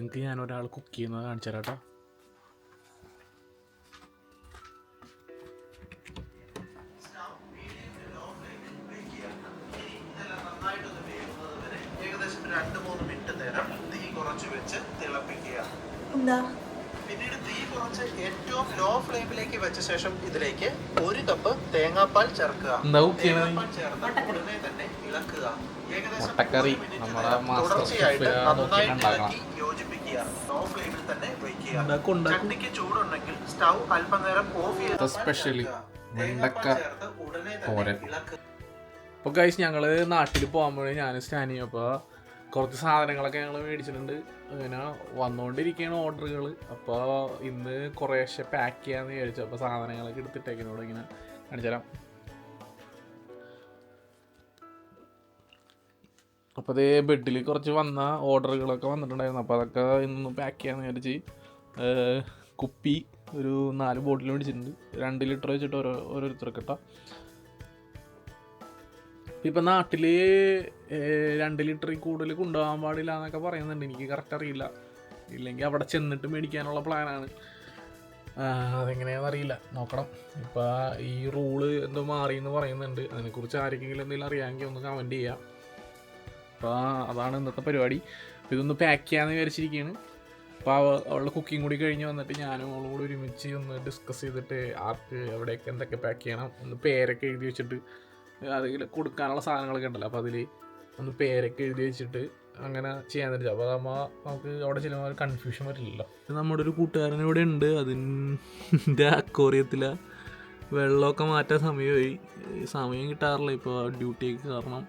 നിങ്ങൾക്ക് ഞാൻ ഒരാൾ കുക്ക് ചെയ്യുന്നത് കാണിച്ചു തരാം കേട്ടോ. ഏകദേശം 2-3 മിനിറ്റ് നേരം തീ കുറച്ച് വെച്ച് തിളപ്പിക്കുക. പിന്നീട് തീ കുറച്ച് ഏറ്റവും ലോ ഫ്ലെയിമിലേക്ക് വെച്ച ശേഷം ഇതിലേക്ക് 1 കപ്പ് തേങ്ങാപ്പാൽ ചേർക്കുക. തേങ്ങാപ്പാൽ ചേർത്ത് ഉടനെ തന്നെ ഇളക്കുക. ഏകദേശം തുടർച്ചയായിട്ട് നന്നായിട്ട് ഇളക്കി യോജിപ്പിക്കുക. ലോ ഫ്ലെയിമിൽ തന്നെ വയ്ക്കുക. ചട്ടിക്ക് ചൂടുണ്ടെങ്കിൽ സ്റ്റൗ അല്പനേരം ഓഫ് ചെയ്ത് സ്പെഷ്യലി ചേർത്ത് ഉടനെ തന്നെ ഇളക്കുക. അപ്പോൾ ഗൈസ് ഞങ്ങൾ നാട്ടിൽ പോകുമ്പോഴേ ഞാൻ സ്റ്റാൻഡ് ചെയ്യും. അപ്പോൾ കുറച്ച് സാധനങ്ങളൊക്കെ ഞങ്ങൾ മേടിച്ചിട്ടുണ്ട്. അങ്ങനെ വന്നുകൊണ്ടിരിക്കുകയാണ് ഓർഡറുകൾ. അപ്പോൾ ഇന്ന് കുറേശ്ശെ പാക്ക് ചെയ്യാമെന്ന് വിചാരിച്ചു. അപ്പോൾ സാധനങ്ങളൊക്കെ എടുത്തിട്ടേക്കിനോട് ഇങ്ങനെ കാണിച്ചു തരാം. അപ്പോൾ അതേ ബെഡിൽ കുറച്ച് വന്ന ഓർഡറുകളൊക്കെ വന്നിട്ടുണ്ടായിരുന്നു. അപ്പോൾ അതൊക്കെ ഇന്ന് പാക്ക് ചെയ്യാമെന്ന് വിചാരിച്ച് കുപ്പി ഒരു 4 ബോട്ടിൽ മേടിച്ചിട്ടുണ്ട്. 2 ലിറ്റർ വെച്ചിട്ട് ഓരോരുത്തർക്ക് ഇട്ടാം. ഇപ്പം നാട്ടിൽ 2 ലിറ്ററിൽ കൂടുതൽ കൊണ്ടുപോകാൻ പാടില്ല എന്നൊക്കെ പറയുന്നുണ്ട്. എനിക്ക് കറക്റ്റ് അറിയില്ല. ഇല്ലെങ്കിൽ അവിടെ ചെന്നിട്ട് മേടിക്കാനുള്ള പ്ലാനാണ്. അതെങ്ങനെയാണെന്ന് അറിയില്ല, നോക്കണം. ഇപ്പോൾ ഈ റൂള് എന്തോ മാറിയെന്ന് പറയുന്നുണ്ട്. അതിനെക്കുറിച്ച് ആർക്കെങ്കിലും എന്തെങ്കിലും അറിയാമെങ്കിൽ ഒന്ന് കമൻറ്റ് ചെയ്യാം. അപ്പോൾ അതാണ് ഇന്നത്തെ പരിപാടി. അപ്പോൾ ഇതൊന്ന് പാക്ക് ചെയ്യാമെന്ന് വിചാരിച്ചിരിക്കുകയാണ്. അപ്പോൾ അവളുടെ കുക്കിംഗ് കൂടി കഴിഞ്ഞ് വന്നിട്ട് ഞാനും അവളും കൂടി ഒരുമിച്ച് ഒന്ന് ഡിസ്കസ് ചെയ്തിട്ട് ആർക്ക് എവിടെയൊക്കെ എന്തൊക്കെ പാക്ക് ചെയ്യണം ഒന്ന് പേരൊക്കെ എഴുതി വെച്ചിട്ട്, അതിൽ കൊടുക്കാനുള്ള സാധനങ്ങളൊക്കെ ഉണ്ടല്ലോ, അപ്പോൾ അതിൽ ഒന്ന് പേരൊക്കെ എഴുതി വെച്ചിട്ട് അങ്ങനെ ചെയ്യാൻ പറ്റില്ല. അപ്പോൾ നമുക്ക് അവിടെ ചെല്ലുമ്പോൾ ഒരു കൺഫ്യൂഷൻ വരില്ലല്ലോ. നമ്മുടെ ഒരു കൂട്ടുകാരൻ ഇവിടെ ഉണ്ട്. അതിൻ്റെ അക്വേറിയത്തിലെ വെള്ളമൊക്കെ മാറ്റാൻ സമയം കിട്ടാറില്ല ഇപ്പോൾ ഡ്യൂട്ടിയൊക്കെ കാരണം.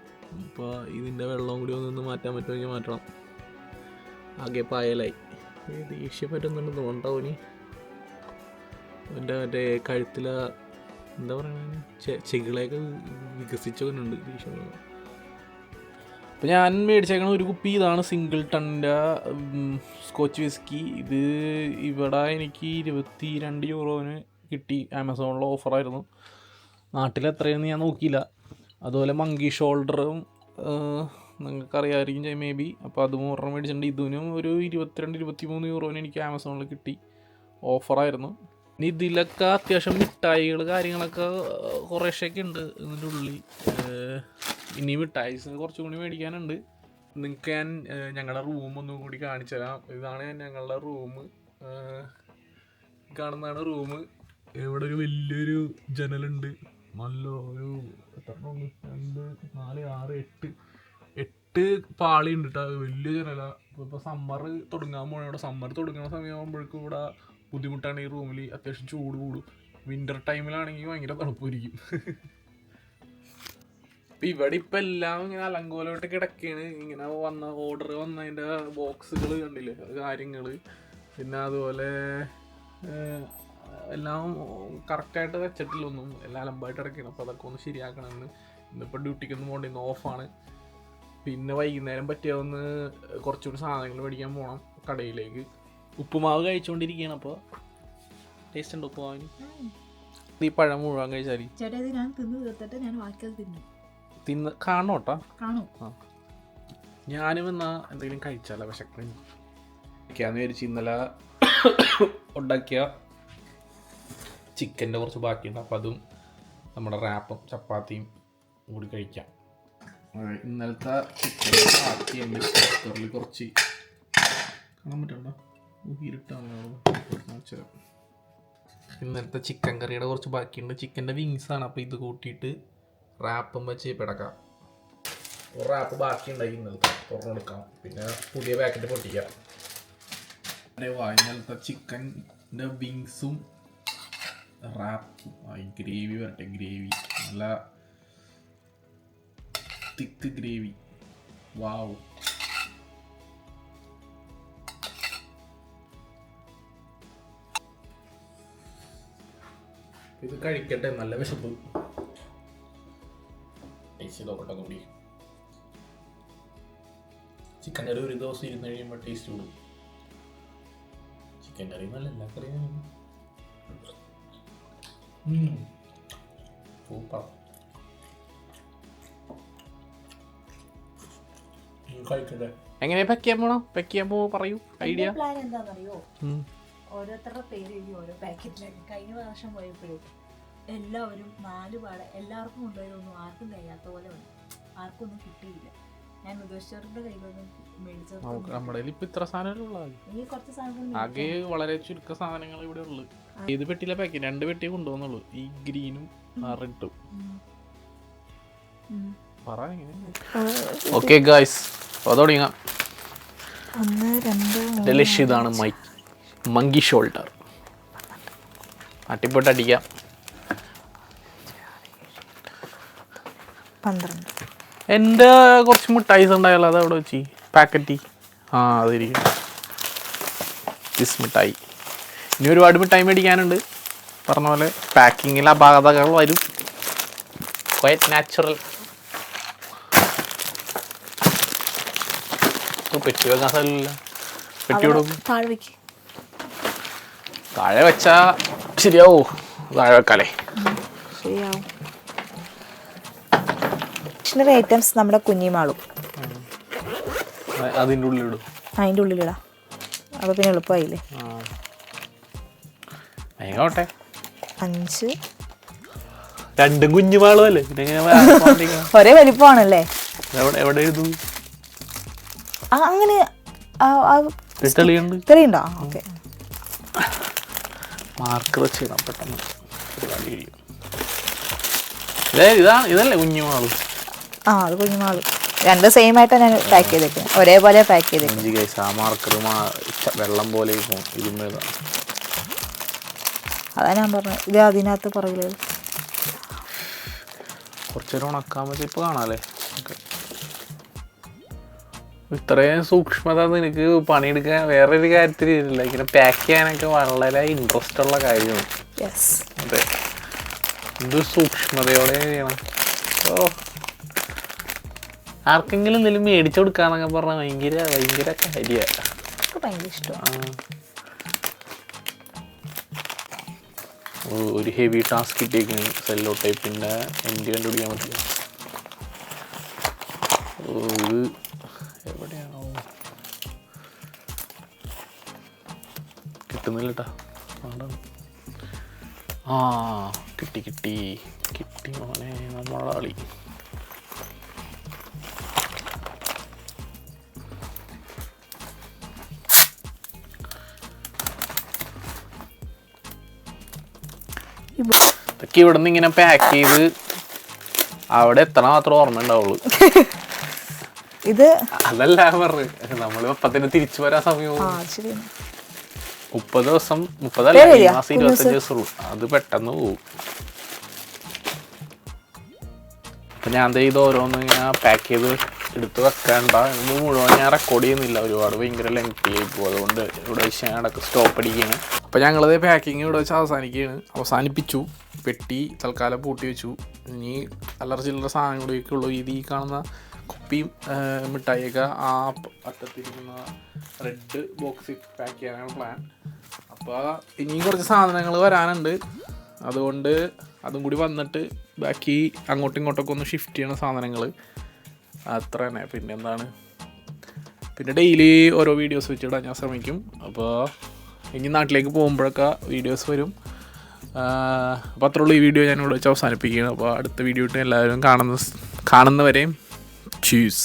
ഇപ്പോൾ ഇതിൻ്റെ വെള്ളം കൂടി ഒന്ന് മാറ്റാൻ പറ്റുമെങ്കിൽ മാറ്റണം. ആകെ പായലായി ദേഷ്യം പറ്റുന്നുണ്ടെന്ന് തോന്നുന്നു. അവൻ്റെ കഴുത്തിലെ എന്താ പറയുക ചെകിളയൊക്കെ വികസിച്ചവനുണ്ട് ദേഷ്യം. അപ്പോൾ ഞാൻ മേടിച്ചേക്കണ ഒരു കുപ്പി ഇതാണ്, സിംഗിൾ ടണ്ണിൻ്റെ സ്കോച്ച് വിസ്കി. ഇത് ഇവിടെ എനിക്ക് 22 യൂറോന് കിട്ടി. ആമസോണിൽ ഓഫറായിരുന്നു. നാട്ടിൽ എത്രയെന്ന് ഞാൻ നോക്കിയില്ല. അതുപോലെ മങ്കി ഷോൾഡറും നിങ്ങൾക്കറിയാമായിരിക്കും മേ ബി. അപ്പോൾ അതും ഒരെണ്ണം മേടിച്ചിട്ടുണ്ട്. ഇതിനും ഒരു 22-23 യൂറോന് എനിക്ക് ആമസോണിൽ കിട്ടി, ഓഫറായിരുന്നു. ഇനി ഇതിലൊക്കെ അത്യാവശ്യം മിഠായികൾ കാര്യങ്ങളൊക്കെ കുറേശ്ശൊക്കെ ഉണ്ട് ഇതിൻ്റെ ഉള്ളിൽ. ഇനി മിഠായിസ് കുറച്ചും കൂടി മേടിക്കാനുണ്ട്. നിങ്ങൾക്ക് ഞാൻ ഞങ്ങളുടെ റൂം ഒന്നും കൂടി കാണിച്ചു തരാം. ഇതാണ് ഞങ്ങളുടെ റൂം. കാണുന്നതാണ് റൂം. ഇവിടെ ഒരു വലിയൊരു ജനലുണ്ട്. നല്ല ഒരു 2, 4, 6, 8 പാളി ഉണ്ട് കേട്ടോ. വലിയ ജനല. ഇപ്പോൾ സമ്മർ തുടങ്ങാൻ പോകണം. ഇവിടെ സമ്മർ തുടങ്ങുന്ന സമയമാകുമ്പോഴേക്കും ഇവിടെ ബുദ്ധിമുട്ടാണ്. ഈ റൂമിൽ അത്യാവശ്യം ചൂട് കൂടും. വിൻ്റർ ടൈമിലാണെങ്കിൽ ഭയങ്കര തണുപ്പായിരിക്കും. ഇപ്പം ഇവിടെ ഇപ്പം എല്ലാം ഇങ്ങനെ അലങ്കോലമായിട്ട് കിടക്കുകയാണ്. ഇങ്ങനെ ഓർഡർ വന്നതിൻ്റെ ബോക്സുകൾ കണ്ടില്ലേ, കാര്യങ്ങൾ. പിന്നെ അതുപോലെ എല്ലാം കറക്റ്റായിട്ട് വെച്ചിട്ടില്ല ഒന്നും. എല്ലാം അലമ്പായിട്ട് കിടക്കുകയാണ്. അപ്പോൾ അതൊക്കെ ഒന്ന് ശരിയാക്കണമെന്ന്. ഇന്നിപ്പോൾ ഡ്യൂട്ടിക്കൊന്നും പോകണ്ട, ഇന്ന് ഓഫാണ്. പിന്നെ വൈകുന്നേരം പറ്റിയാവുന്ന കുറച്ചുകൂടി സാധനങ്ങൾ മേടിക്കാൻ പോകണം കടയിലേക്ക്. ഉപ്പുമാവ് കഴിച്ചുകൊണ്ടിരിക്കുകയാണ്. അപ്പോൾ ടേസ്റ്റ് ഉണ്ട് ഉപ്പുമാവിന്. ഈ പഴം മുഴുവൻ കഴിച്ചാൽ തിന്ന് കാണോ കേട്ടോ. ഞാനും എന്നാ എന്തെങ്കിലും കഴിച്ചാലോ വിശക്കണ കഴിക്കാന്ന് വിചാരിച്ച് ഇന്നലെ ഉണ്ടാക്കിയ ചിക്കൻ്റെ കുറച്ച് ബാക്കിയുണ്ട്. അപ്പോൾ അതും നമ്മുടെ റാപ്പും ചപ്പാത്തിയും കൂടി കഴിക്കാം. ഇന്നലത്തെ ചിക്കൻ ബാക്കിയുണ്ട്. കുക്കറിൽ കുറച്ച് കാണാൻ പറ്റണ്ടോ, ഇന്നലത്തെ ചിക്കൻ കറിയുടെ കുറച്ച് ബാക്കിയുണ്ട്. ചിക്കൻ്റെ വിങ്സാണ്. അപ്പോൾ ഇത് കൂട്ടിയിട്ട് റാപ്പും വെച്ച് പിടക്കാം. ഒരു റാപ്പ് ബാക്കി ഉണ്ടായി ഇന്നലത്തെ, തുറന്നു കൊടുക്കാം. പിന്നെ പുതിയ പാക്കറ്റ് പൊട്ടിക്കാം. ഇന്നലത്തെ ചിക്കൻ്റെ വിങ്സും റാപ്പും ഗ്രേവി വരട്ടെ. ഗ്രേവി നല്ല തിക്ക് ഗ്രേവി. വാവ്. ഇത് കഴിക്കട്ടെ, നല്ല വിശപ്പ്. ടേസ്റ്റ് നോക്കട്ടെ കൂടി. ചിക്കൻ കറി ഒരു ദിവസം ഇരുന്ന് കഴിയുമ്പോൾ ടേസ്റ്റ് കൂടും. ചിക്കൻ കറി നല്ല എല്ലാ കറിയും സൂപ്പർ. എങ്ങനെ പാക്ക് ചെയ്യാൻ പോണോ? പാക്ക് ചെയ്യാൻ പോ പറയൂ ഐഡിയ. പ്ലാൻ എന്താണെന്നറിയോ? ഓരോരുത്തരുടെ പേര് എഴുതി ഓരോ പാക്കറ്റിലേക്ക്. കഴിഞ്ഞ വർഷം പോയപ്പോഴും എല്ലാവരും 4 പാട എല്ലാവർക്കും കൊണ്ടുപോയതൊന്നും ആർക്കും കഴിയാത്ത പോലെ വന്നു. ആർക്കും ഒന്നും കിട്ടിയില്ല. ഞാൻ ഉദ്ദേശിച്ചവരുടെ കയ്യിലൊന്നും മേടിച്ചത്. നമ്മുടെ ഇപ്പൊ ഇത്ര സാധനങ്ങളുള്ളതാണ്. ഇനി കുറച്ച് സാധനങ്ങൾ ആകെ വളരെ ചുരുക്ക സാധനങ്ങൾ ഇവിടെ ഉള്ളു. ഏത് പെട്ടിയിലെ പാക്ക്? 2 പെട്ടി കൊണ്ടുപോകുന്നുള്ളൂ, ഈ ഗ്രീനും റെഡും. ഓക്കെ ഗായ്സ്, തുടങ്ങാം. ഇതാണ് മങ്കി ഷോൾഡർ. അട്ടിപ്പോട്ട് അടിക്കാം. 12. എൻ്റെ കുറച്ച് മിഠായിസ് ഉണ്ടായല്ലോ, അത് അവിടെ വെച്ച് പാക്കറ്റ്. അതിരിക്കും മിഠായി. ഇനി ഒരുപാട് മിഠായി മേടിക്കാനുണ്ട്. പറഞ്ഞ പോലെ പാക്കിങ്ങിൽ അപാകതകൾ വരും. Quiet natural. പെട്ടി വെക്കാൻ സ്ഥലമില്ല. പെട്ടി കൊടുക്കും. താഴെ വെച്ചാ ശരിയാവോ? താഴെ വെക്കാലേ. ശരിയാവും. സ്റ്റേഷനറി ഐറ്റംസ് നമ്മുടെ കുഞ്ഞിമാളും അതിൻ്റെ ഉള്ളിലിടും. അതിൻ്റെ ഉള്ളിലിടാം. അപ്പോൾ പിന്നെ എളുപ്പമായില്ലേ. ആയിക്കോട്ടെ. 5 രണ്ടും കുഞ്ഞുമാളും അല്ലേ, പിന്നെ ഒരേ വലിപ്പമാണല്ലേ. എവിടെ എഴുതും? അങ്ങനെ തെളിയുണ്ടോ? ഓക്കെ. മാർക്കർ ചെയ്യണം പെട്ടെന്ന്. ഇതല്ലേ കുഞ്ഞുമാള്? അത് കുഞ്ഞുമാള്. 2 സെയിം ആയിട്ടാണ് ഞാൻ പാക്ക് ചെയ്തേക്കുന്നത്. ഒരേപോലെ പാക്ക് ചെയ്തേക്കുന്നത്. ആ മാർക്കർ വെള്ളം പോലെ അതാ ഞാൻ പറഞ്ഞത്. ഇത് അതിനകത്ത് പുറകില് കുറച്ചേരം ഉണക്കാൻ പറ്റി. ഇപ്പൊ കാണാല്ലേ. ഇത്രയും സൂക്ഷ്മത നിനക്ക് പണിയെടുക്കാൻ വേറൊരു കാര്യത്തിലില്ല. ഇങ്ങനെ പാക്ക് ചെയ്യാനൊക്കെ വളരെ ഇൻട്രസ്റ്റ് ഉള്ള കാര്യമാണ്. അതെ, എന്ത് സൂക്ഷ്മതയോടെ ചെയ്യണം. ആർക്കെങ്കിലും എന്തെങ്കിലും മേടിച്ചു കൊടുക്കാന്നൊക്കെ പറഞ്ഞാൽ ഭയങ്കര ഭയങ്കര കാര്യമാണ്. ഒരു ഹെവി ടാസ്ക് കിട്ടിയേക്കാണ്. സെല്ലോ ടൈപ്പിൻ്റെ എൻഡ് കണ്ടുപിടിക്കാൻ പറ്റില്ല. ഇത് എവിടെയാണോ കിട്ടുന്നില്ല കേട്ടാ. കിട്ടി കിട്ടി കിട്ടി മോനെ നമ്മളെ ആളി. ഇതൊക്കെ ഇവിടെ നിന്ന് ഇങ്ങനെ പാക്ക് ചെയ്ത് അവിടെ എത്തണ മാത്രം ഓർമ്മ ഉണ്ടാവുള്ളൂ. ഇത് അതല്ല പറഞ്ഞു, നമ്മള് ഒപ്പത്തിന് തിരിച്ചു വരാൻ സമയവും 30 ദിവസം 30 അല്ല, ഈ മാസം 25 ദിവസം ഉള്ളൂ. അത് പെട്ടെന്ന് പോവും. അപ്പൊ ഞാൻ ഇത് ഓരോന്ന് ഞാൻ പാക്ക് ചെയ്ത് എടുത്ത് വെക്കേണ്ട. ഇത് മുഴുവൻ ഞാൻ റെക്കോർഡ് ചെയ്യുന്നില്ല, ഒരുപാട് ഭയങ്കര ലെങ്തി ആയി പോകും. അതുകൊണ്ട് ഇവിടെ വെച്ച് ഞാൻ ഇടയ്ക്ക് സ്റ്റോപ്പ് അടിക്കുകയാണ്. അപ്പോൾ ഞങ്ങളത് പാക്കിങ് ഇവിടെ വെച്ച് അവസാനിപ്പിച്ചു. പെട്ടി തൽക്കാലം പൂട്ടി വെച്ചു. ഇനി അല്ലറ ചില്ലറ സാധനം കൂടിയൊക്കെ ഉള്ളൂ. ഈ കാണുന്ന കുപ്പിയും മിഠായിയൊക്കെ ആ അറ്റത്തിരിക്കുന്ന റെഡ് ബോക്സിൽ പാക്ക് ചെയ്യാനാണ് പ്ലാൻ. അപ്പോൾ ഇനിയും കുറച്ച് സാധനങ്ങൾ വരാനുണ്ട്. അതുകൊണ്ട് അതും കൂടി വന്നിട്ട് ബാക്കി അങ്ങോട്ടും ഇങ്ങോട്ടൊക്കെ ഒന്ന് ഷിഫ്റ്റ് ചെയ്യണ സാധനങ്ങൾ അത്ര തന്നെ. പിന്നെ എന്താണ്, പിന്നെ ഡെയിലി ഓരോ വീഡിയോസ് വെച്ചിടാൻ ഞാൻ ശ്രമിക്കും. അപ്പോൾ ഇനി നാട്ടിലേക്ക് പോകുമ്പോഴൊക്കെ വീഡിയോസ് വരും. അപ്പോൾ അത്രയുള്ള ഈ വീഡിയോ ഞാൻ ഇവിടെ വെച്ച് അവസാനിപ്പിക്കുകയാണ്. അപ്പോൾ അടുത്ത വീഡിയോ ഇട്ട് എല്ലാവരും കാണുന്നവരെയും ചീസ്.